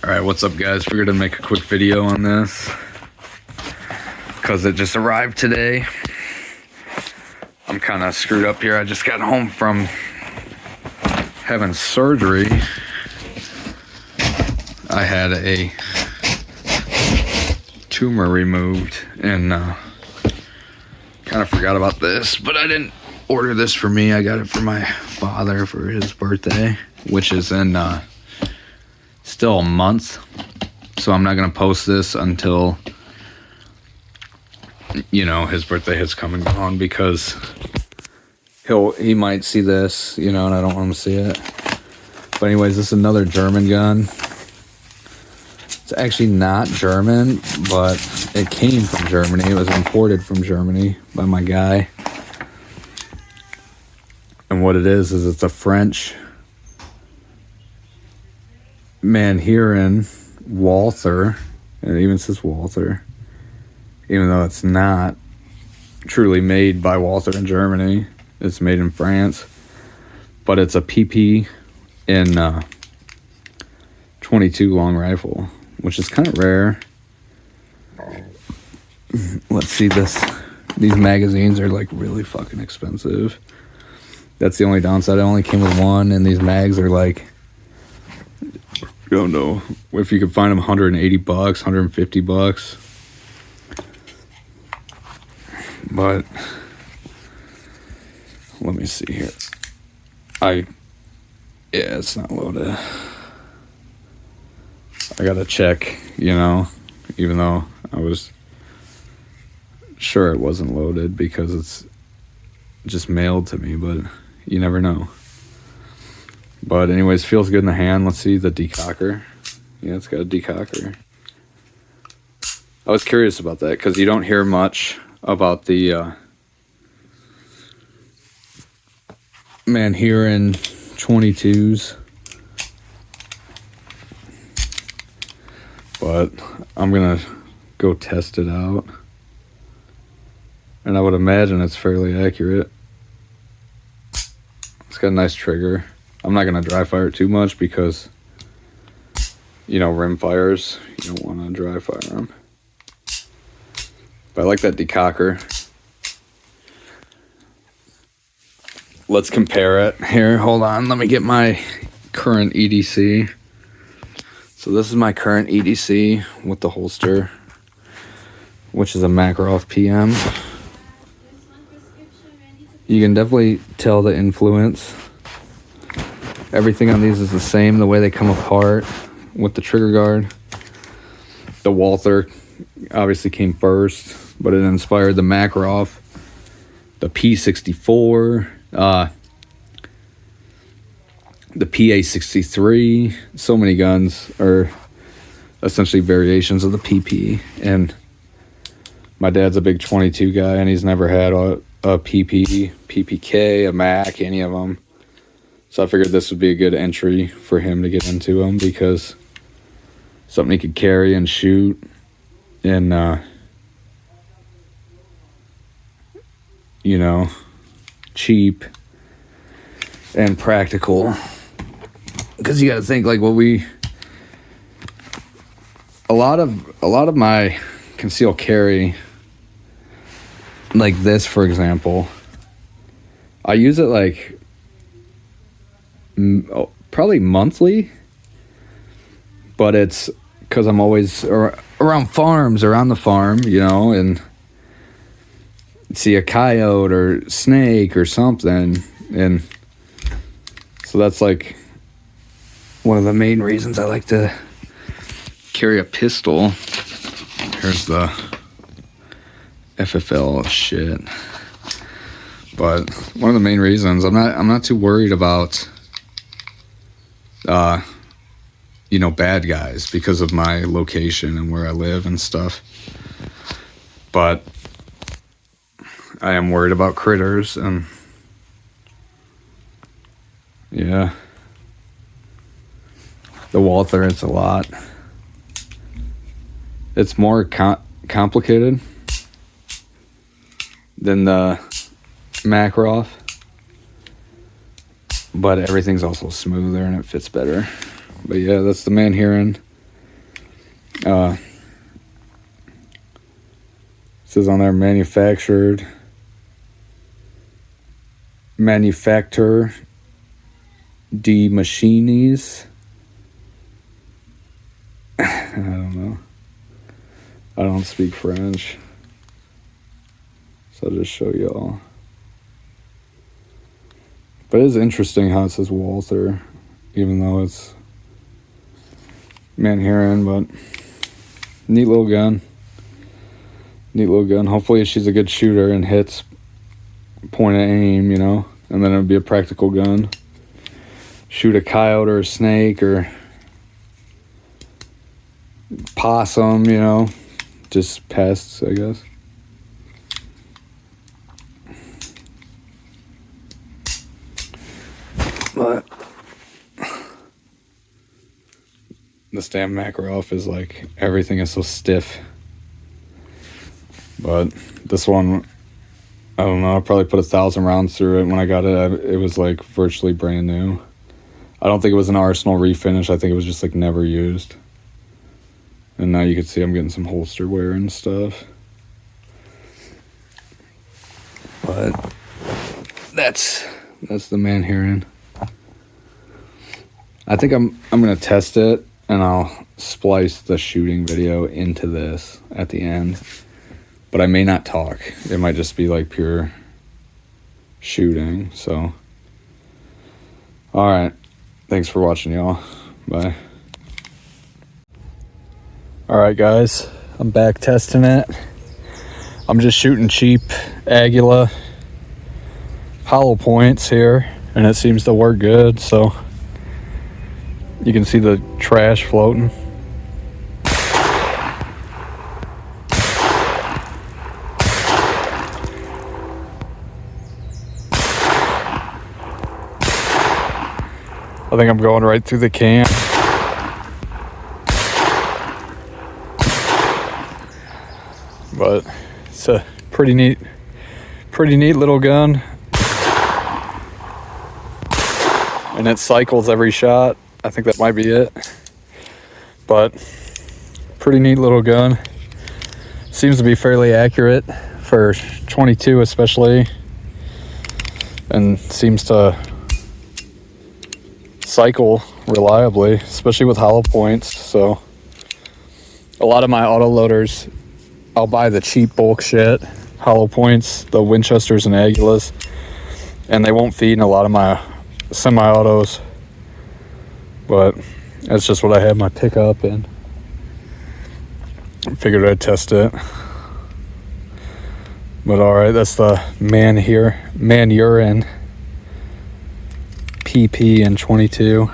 Alright, what's up guys? Figured I'd make a quick video on this because it just arrived today. I'm kind of screwed up here. I just got home from having surgery. I had a tumor removed and kind of forgot about this, but I didn't order this for me. I got it for my father for his birthday, which is in still a month. So I'm not gonna post this until, you know, his birthday has come and gone, because he might see this, you know, and I don't want him to see it. But anyways, this is another German gun. It's actually not German, but it came from Germany. It was imported from Germany by my guy. And what it is it's a French Manurhin Walther. And it even says Walther, even though it's not truly made by Walther in Germany. It's made in France. But it's a PP in 22 long rifle, which is kind of rare. Let's see this. These magazines are like really fucking expensive. That's the only downside. It only came with one, and these mags are like, I don't know if you could find them $180, $150. But let me see here. Yeah, it's not loaded. I gotta check, you know, even though I was sure it wasn't loaded because it's just mailed to me, but you never know. But anyways, feels good in the hand. Let's see the decocker. Yeah, it's got a decocker. I was curious about that because you don't hear much about the Manurhin 22s. But I'm gonna go test it out. And I would imagine it's fairly accurate. It's got a nice trigger. I'm not going to dry fire it too much because, you know, rim fires, you don't want to dry fire them. But I like that decocker. Let's compare it. Here, hold on. Let me get my current EDC. So this is my current EDC with the holster, which is a Makarov PM. You can definitely tell the influence. Everything on these is the same, the way they come apart with the trigger guard. The Walther obviously came first, but it inspired the Makarov, the P64, the PA63. So many guns are essentially variations of the PP. And my dad's a big 22 guy, and he's never had a PP, PPK, a Mac, any of them. So I figured this would be a good entry for him to get into them, because something he could carry and shoot, and you know, cheap and practical. Because you got to think, like, a lot of my concealed carry, like this, for example, I use it like probably monthly, but it's because I'm always around farms, around the farm, you know, and see a coyote or snake or something, and so that's like one of the main reasons I like to carry a pistol. Here's the FFL shit. But one of the main reasons I'm not too worried about you know, bad guys because of my location and where I live and stuff. But I am worried about critters, and yeah. The Walther, it's a lot. It's more complicated than the Makarov, but everything's also smoother and it fits better. But yeah, that's the Manurhin It says on there manufacture de machines. I don't know. I don't speak French. So I'll just show y'all. But it is interesting how it says Walther, even though it's Manurhin, but neat little gun. Neat little gun. Hopefully she's a good shooter and hits point at aim, you know, and then it would be a practical gun. Shoot a coyote or a snake or possum, you know, just pests, I guess. But this damn Makarov is like, everything is so stiff. But this one, I don't know, I probably put 1,000 rounds through it. When I got it, it was like virtually brand new. I don't think it was an Arsenal refinish. I think it was just like never used. And now you can see I'm getting some holster wear and stuff. But that's the Manurhin. I think I'm gonna test it, and I'll splice the shooting video into this at the end. But I may not talk. It might just be like pure shooting. So, all right. Thanks for watching, y'all. Bye. All right, guys. I'm back testing it. I'm just shooting cheap Aguila hollow points here, and it seems to work good. So you can see the trash floating. I think I'm going right through the can. But it's a pretty neat little gun. And it cycles every shot. I think that might be it. But pretty neat little gun. Seems to be fairly accurate for 22 especially. And seems to cycle reliably, especially with hollow points. So a lot of my auto loaders, I'll buy the cheap bulk shit, hollow points, the Winchesters and Aguilas, and they won't feed in a lot of my semi-autos. But that's just what I had my pickup in. Figured I'd test it. But alright, that's the Manurhin PP in 22.